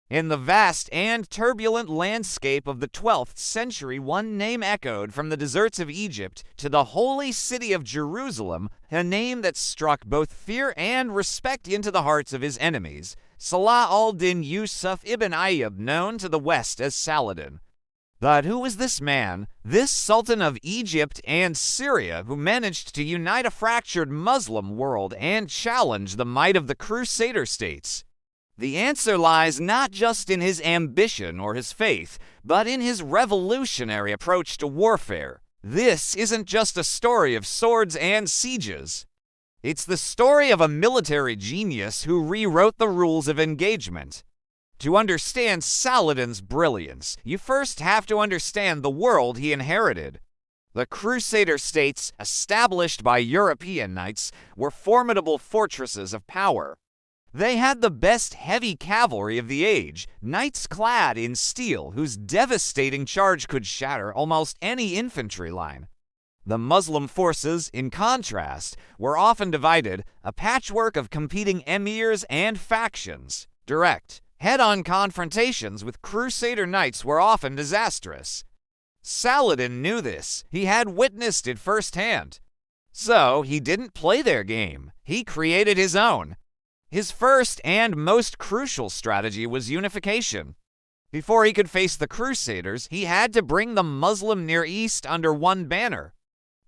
In the vast and turbulent landscape of the 12th century, one name echoed from the deserts of Egypt to the holy city of Jerusalem, a name that struck both fear and respect into the hearts of his enemies: Salah al-Din Yusuf ibn Ayyub, known to the West as Saladin. But who was this man, this Sultan of Egypt and Syria, who managed to unite a fractured Muslim world and challenge the might of the Crusader states? The answer lies not just in his ambition or his faith, but in his revolutionary approach to warfare. This isn't just a story of swords and sieges. It's the story of a military genius who rewrote the rules of engagement. To understand Saladin's brilliance, you first have to understand the world he inherited. The Crusader states, established by European knights, were formidable fortresses of power. They had the best heavy cavalry of the age, knights clad in steel whose devastating charge could shatter almost any infantry line. The Muslim forces, in contrast, were often divided, a patchwork of competing emirs and factions. Direct, head-on confrontations with Crusader knights were often disastrous. Saladin knew this. He had witnessed it firsthand. So he didn't play their game. He created his own. His first and most crucial strategy was unification. Before he could face the Crusaders, he had to bring the Muslim Near East under one banner.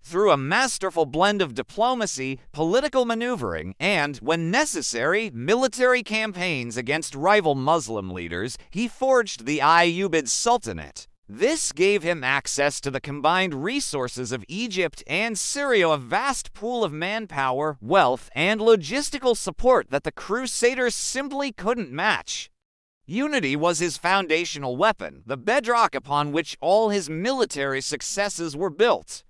Through a masterful blend of diplomacy, political maneuvering, and, when necessary, military campaigns against rival Muslim leaders, he forged the Ayyubid Sultanate. This gave him access to the combined resources of Egypt and Syria, a vast pool of manpower, wealth, and logistical support that the Crusaders simply couldn't match. Unity was his foundational weapon, the bedrock upon which all his military successes were built.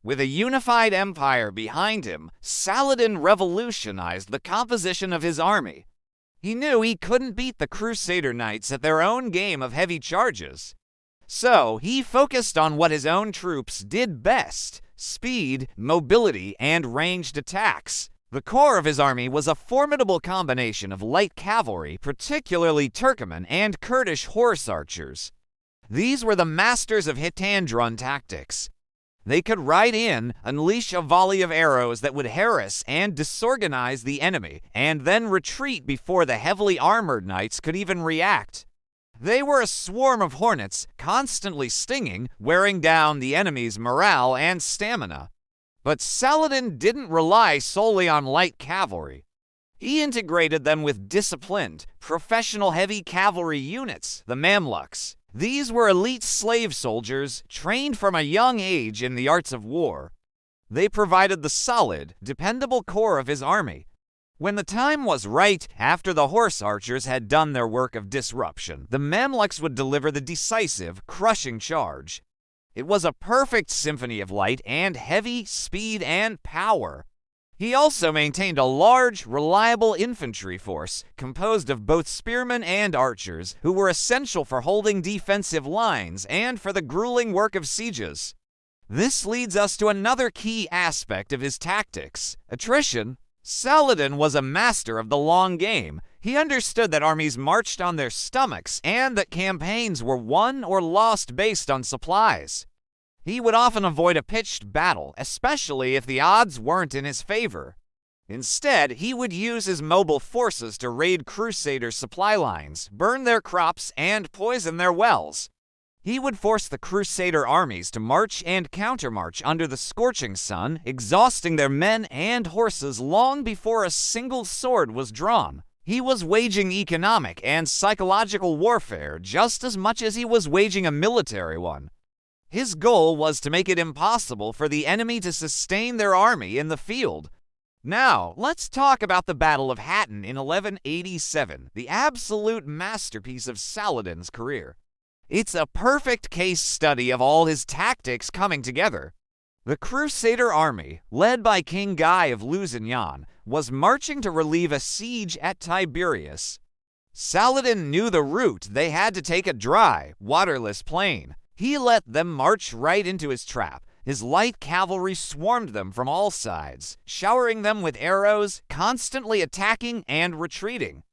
With a unified empire behind him, Saladin revolutionized the composition of his army. He knew he couldn't beat the Crusader knights at their own game of heavy charges. So he focused on what his own troops did best: speed, mobility, and ranged attacks. The core of his army was a formidable combination of light cavalry, particularly Turkoman and Kurdish horse archers. These were the masters of hit-and-run tactics. They could ride in, unleash a volley of arrows that would harass and disorganize the enemy, and then retreat before the heavily armored knights could even react. They were a swarm of hornets, constantly stinging, wearing down the enemy's morale and stamina. But Saladin didn't rely solely on light cavalry. He integrated them with disciplined, professional heavy cavalry units, the Mamluks. These were elite slave soldiers, trained from a young age in the arts of war. They provided the solid, dependable core of his army. When the time was right, after the horse archers had done their work of disruption, the Mamluks would deliver the decisive, crushing charge. It was a perfect symphony of light and heavy, speed and power. He also maintained a large, reliable infantry force, composed of both spearmen and archers, who were essential for holding defensive lines and for the grueling work of sieges. This leads us to another key aspect of his tactics: attrition. Saladin was a master of the long game. He understood that armies marched on their stomachs and that campaigns were won or lost based on supplies. He would often avoid a pitched battle, especially if the odds weren't in his favor. Instead, he would use his mobile forces to raid Crusader supply lines, burn their crops, and poison their wells. He would force the Crusader armies to march and countermarch under the scorching sun, exhausting their men and horses long before a single sword was drawn. He was waging economic and psychological warfare just as much as he was waging a military one. His goal was to make it impossible for the enemy to sustain their army in the field. Now, let's talk about the Battle of Hattin in 1187, the absolute masterpiece of Saladin's career. It's a perfect case study of all his tactics coming together. The Crusader army, led by King Guy of Lusignan, was marching to relieve a siege at Tiberias. Saladin knew the route they had to take: a dry, waterless plain. He let them march right into his trap. His light cavalry swarmed them from all sides, showering them with arrows, constantly attacking and retreating.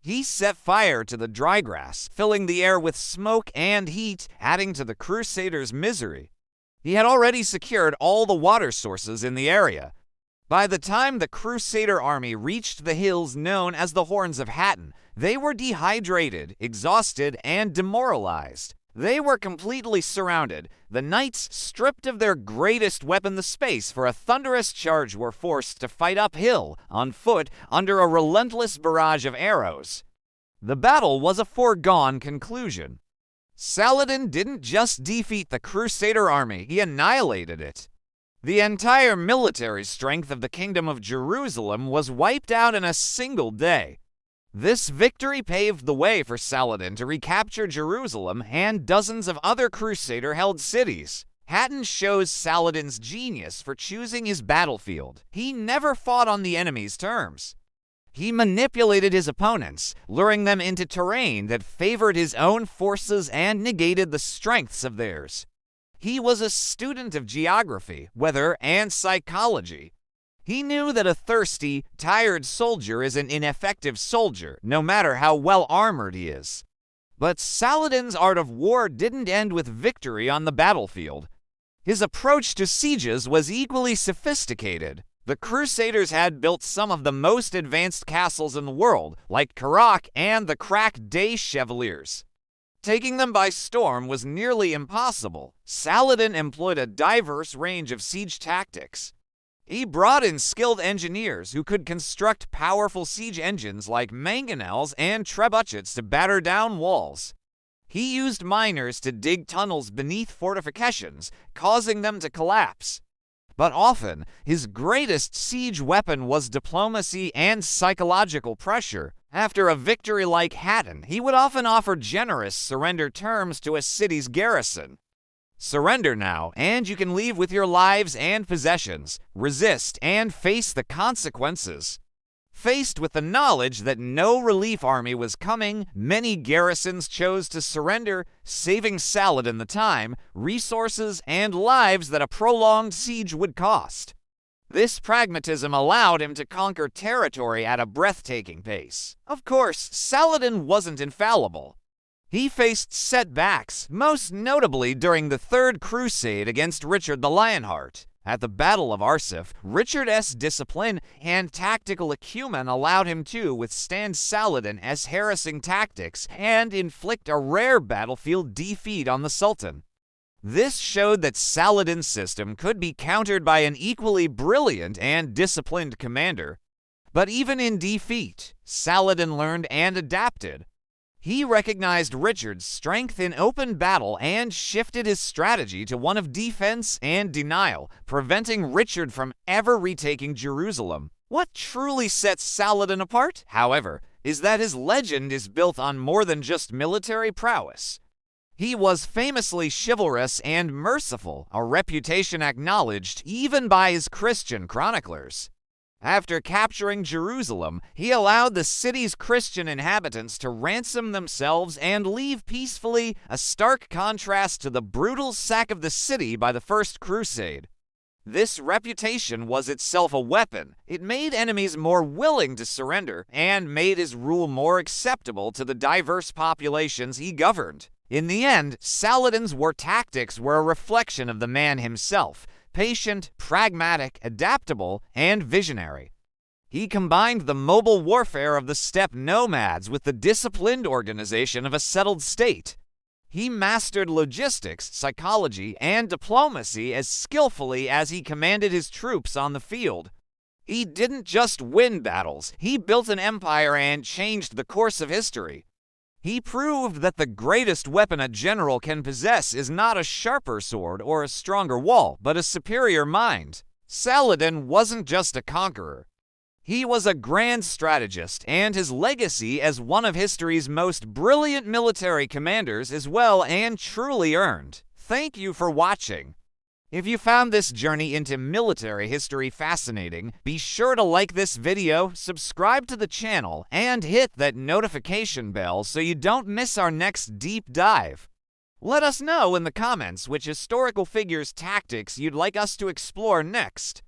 He set fire to the dry grass, filling the air with smoke and heat, adding to the Crusaders' misery. He had already secured all the water sources in the area. By the time the Crusader army reached the hills known as the Horns of Hattin, they were dehydrated, exhausted, and demoralized. They were completely surrounded. The knights, stripped of their greatest weapon, the space for a thunderous charge, were forced to fight uphill, on foot, under a relentless barrage of arrows. The battle was a foregone conclusion. Saladin didn't just defeat the Crusader army, he annihilated it. The entire military strength of the Kingdom of Jerusalem was wiped out in a single day. This victory paved the way for Saladin to recapture Jerusalem and dozens of other Crusader-held cities. Hatton shows Saladin's genius for choosing his battlefield. He never fought on the enemy's terms. He manipulated his opponents, luring them into terrain that favored his own forces and negated the strengths of theirs. He was a student of geography, weather, and psychology. He knew that a thirsty, tired soldier is an ineffective soldier, no matter how well armored he is. But Saladin's art of war didn't end with victory on the battlefield. His approach to sieges was equally sophisticated. The Crusaders had built some of the most advanced castles in the world, like Karak and the Crack Day Chevaliers. Taking them by storm was nearly impossible. Saladin employed a diverse range of siege tactics. He brought in skilled engineers who could construct powerful siege engines like mangonels and trebuchets to batter down walls. He used miners to dig tunnels beneath fortifications, causing them to collapse. But often, his greatest siege weapon was diplomacy and psychological pressure. After a victory like Hattin, he would often offer generous surrender terms to a city's garrison. Surrender now, and you can leave with your lives and possessions. Resist and face the consequences. Faced with the knowledge that no relief army was coming, many garrisons chose to surrender, saving Saladin the time, resources, and lives that a prolonged siege would cost. This pragmatism allowed him to conquer territory at a breathtaking pace. Of course, Saladin wasn't infallible. He faced setbacks, most notably during the Third Crusade against Richard the Lionheart. At the Battle of Arsuf, Richard's discipline and tactical acumen allowed him to withstand Saladin's harassing tactics and inflict a rare battlefield defeat on the Sultan. This showed that Saladin's system could be countered by an equally brilliant and disciplined commander. But even in defeat, Saladin learned and adapted. He recognized Richard's strength in open battle and shifted his strategy to one of defense and denial, preventing Richard from ever retaking Jerusalem. What truly sets Saladin apart, however, is that his legend is built on more than just military prowess. He was famously chivalrous and merciful, a reputation acknowledged even by his Christian chroniclers. After capturing Jerusalem, he allowed the city's Christian inhabitants to ransom themselves and leave peacefully, a stark contrast to the brutal sack of the city by the First Crusade. This reputation was itself a weapon. It made enemies more willing to surrender and made his rule more acceptable to the diverse populations he governed. In the end, Saladin's war tactics were a reflection of the man himself. Patient, pragmatic, adaptable, and visionary. He combined the mobile warfare of the steppe nomads with the disciplined organization of a settled state. He mastered logistics, psychology, and diplomacy as skillfully as he commanded his troops on the field. He didn't just win battles, he built an empire and changed the course of history. He proved that the greatest weapon a general can possess is not a sharper sword or a stronger wall, but a superior mind. Saladin wasn't just a conqueror. He was a grand strategist, and his legacy as one of history's most brilliant military commanders is well and truly earned. Thank you for watching. If you found this journey into military history fascinating, be sure to like this video, subscribe to the channel, and hit that notification bell so you don't miss our next deep dive. Let us know in the comments which historical figures' tactics you'd like us to explore next.